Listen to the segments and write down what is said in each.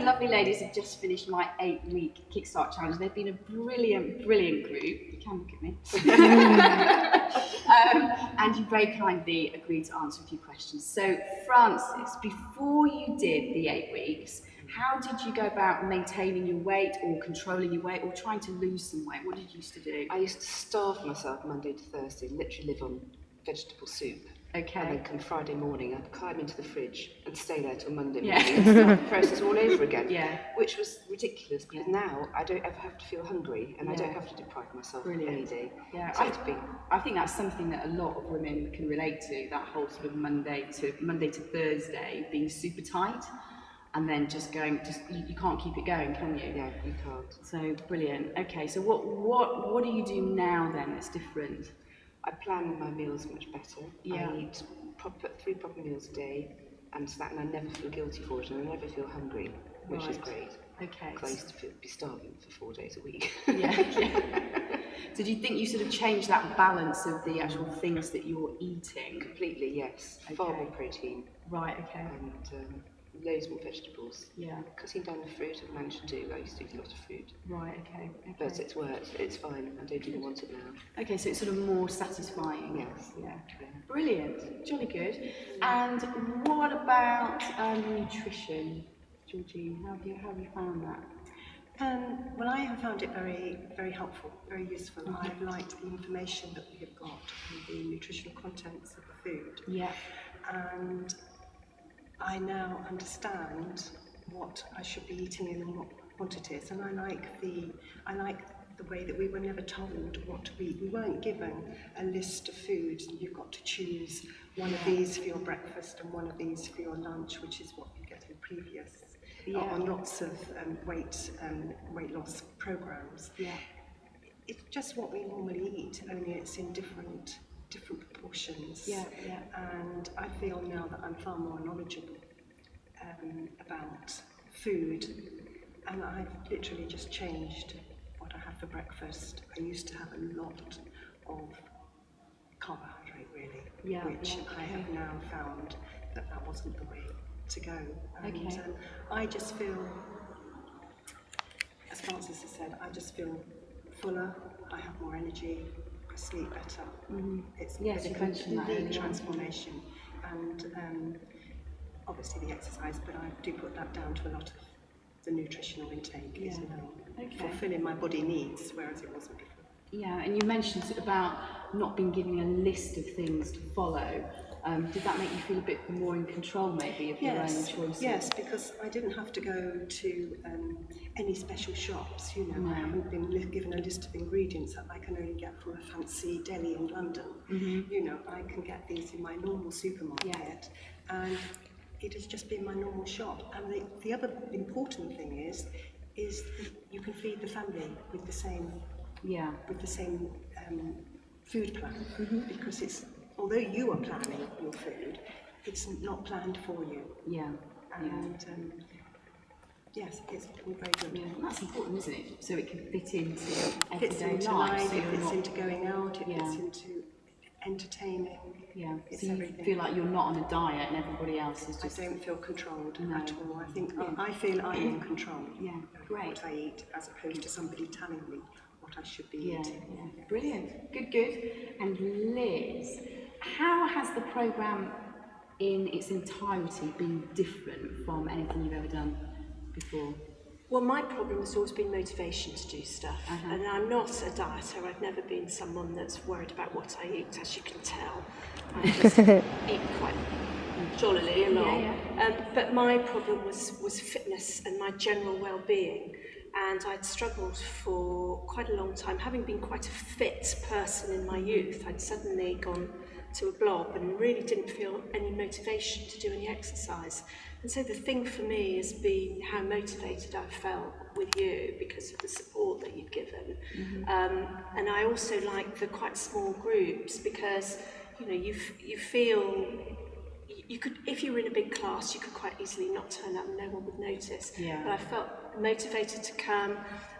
lovely ladies have just finished my 8-week Kickstart challenge. They've been a brilliant, brilliant group. You can look at me. And you very kindly agreed to answer a few questions. So, Frances, before you did the 8 weeks, how did you go about maintaining your weight or controlling your weight or trying to lose some weight? What did you used to do? I used to starve myself Monday to Thursday, literally live on vegetable soup. Okay. And then come Friday morning, I'd climb into the fridge and stay there till Monday morning and start the process all over again. Yeah. Which was ridiculous, because now I don't ever have to feel hungry and I don't have to deprive myself any day. Yeah, So I think that's something that a lot of women can relate to, that whole sort of Monday to Thursday being super tight. And then just going, you can't keep it going, can you? Yeah, you can't. So brilliant. Okay, so what do you do now then that's different? I plan my meals much better. Yeah. I eat 3 proper meals a day, and I never feel guilty for it, and I never feel hungry, which is great. Okay. Because I used to be starving for 4 days a week. Yeah. So do you think you sort of change that balance of the actual things that you're eating? Completely, yes. Okay. Far more protein. Right. Okay. And loads more vegetables. Yeah. Cutting down the fruit I've managed to do. I used to eat a lot of fruit. Right, okay. But it's worked. It's fine. I don't even want it now. Okay, so it's sort of more satisfying. Yes. Yeah. Brilliant. Jolly good. And what about nutrition, Georgine? How have you found that? Well, I have found it very, very helpful, very useful. I've liked the information that we have got and the nutritional contents of the food. Yeah. And I now understand what I should be eating in and what quantities, and I like the way that we were never told what to eat. We weren't given a list of foods and you've got to choose one of these for your breakfast and one of these for your lunch, which is what you get in previous on lots of weight loss programs. Yeah. It's just what we normally eat, only it's in different proportions. Yeah. And I feel now that I'm far more knowledgeable about food, and I've literally just changed what I have for breakfast. I used to have a lot of carbohydrate, really, which I have now found that wasn't the way to go. And I just feel, as Frances has said, I just feel fuller, I have more energy, I sleep better. Mm-hmm. It's a complete transformation, and obviously the exercise, but I do put that down to a lot of the nutritional intake as well, fulfilling my body needs, whereas it wasn't before. Yeah, and you mentioned about not being given a list of things to follow. Did that make you feel a bit more in control, maybe, of your own choices? Yes, because I didn't have to go to any special shops. I haven't been given a list of ingredients that I can only get from a fancy deli in London. Mm-hmm. I can get these in my normal supermarket, and it has just been my normal shop. And the other important thing is you can feed the family with the same food plan, because it's, although you are planning your food, it's not planned for you. Yeah. And yes, it's all very good. Yeah, that's important, isn't it? So it can fit into fits everyday into life. It fits into going out. It fits into entertaining. Yeah. It's so you everything. Feel like you're not on a diet and everybody else is just. I don't feel controlled at all. I think I feel I'm in control. Yeah. Great. What I eat, as opposed to somebody telling me what I should be eating. Yeah. Brilliant. Good. And Liz, how has the programme in its entirety been different from anything you've ever done before? Well, my problem has always been motivation to do stuff. And I'm not a dieter. I've never been someone that's worried about what I eat, as you can tell. I just eat quite jollily along. But my problem was fitness and my general well-being. And I'd struggled for quite a long time. Having been quite a fit person in my youth, I'd suddenly gone to a blob and really didn't feel any motivation to do any exercise. And so the thing for me has been how motivated I felt with you because of the support that you've given. And I also like the quite small groups because you feel you could, if you were in a big class, you could quite easily not turn up and no one would notice. But I felt motivated to come,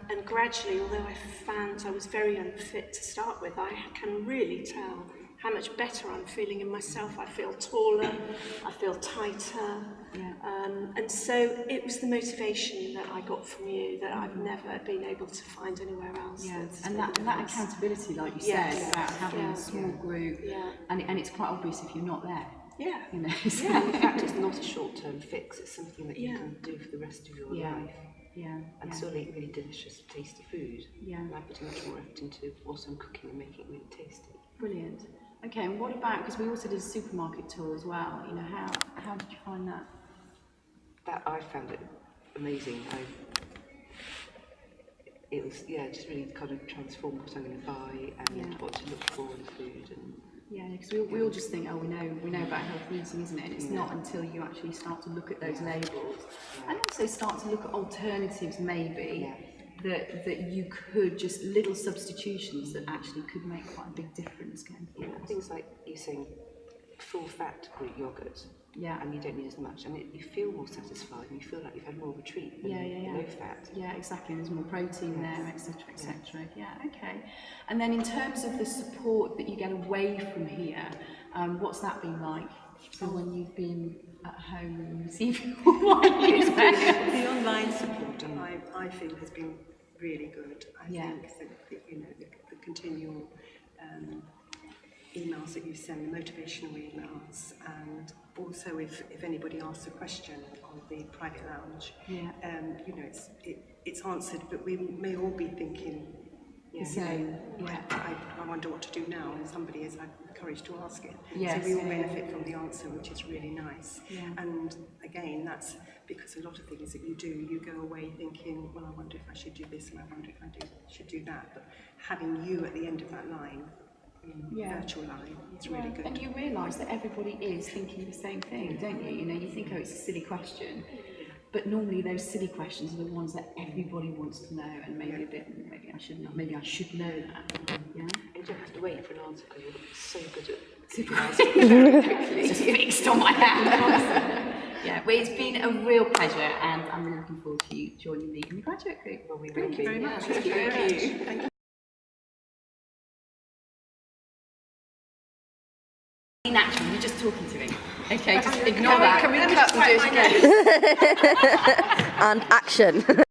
and gradually, although I found I was very unfit to start with, I can really tell how much better I'm feeling in myself. I feel taller, I feel tighter. Yeah. And so it was the motivation that I got from you that I've never been able to find anywhere else. Yeah, that's and made a that difference. accountability, like you Yes. said, about having Yeah. a small group, Yeah. and it's quite obvious if you're not there, Yeah. you know. So, And in fact, it's not a short-term fix. It's something that you Yeah. can do for the rest of your Yeah. life. yeah, And yeah, still eat really delicious, tasty food. Yeah. And I put much more effort into what I'm cooking and making it really tasty. brilliant. Okay, and what about, because we also did a supermarket tour as well, you know, how did you find that? That I found it amazing. It was just really kind of transformed what I'm going to buy and Yeah. what to look for in food. And Yeah, because we all just think, oh, we know about healthy eating, isn't it? And it's not until you actually start to look at those labels and also start to look at alternatives, maybe, that you could, just little substitutions that actually could make quite a big difference going forward. things like you're saying full-fat Greek yogurt. Yeah. And you don't need as much, and you feel more satisfied, and you feel like you've had more of a treat than low fat. Yeah, exactly. There's more protein there, etc., etc. Yeah, okay. And then in terms of the support that you get away from here, what's that been like? So when you've been at home and receiving all my news, The online support, I feel, has been really good. I think that, the continual emails that you send, the motivational emails, and also if anybody asks a question on the private lounge, it's answered, but we may all be thinking, I wonder what to do now, and somebody has had the courage to ask it. Yes, so we all benefit from the answer, which is really nice. Yeah. And again, that's because a lot of things that you do, you go away thinking, well, I wonder if I should do this, and I wonder if I should do that. But having you at the end of that line, virtual line, it's really good. And you realise that everybody is thinking the same thing, don't you? You know, you think, oh, it's a silly question, but normally those silly questions are the ones that everybody wants to know, and maybe maybe I should know that. Yeah. And you don't have to wait for an answer because you're so good at Super just fixed on my hand. Yeah, well, it's been a real pleasure, and I'm really looking forward to you joining me in the graduate group. Well, we will Thank you be. very much. Thank you very much. Natural, you're just talking to me. Okay, just ignore that. Can we cut and do it again? And action.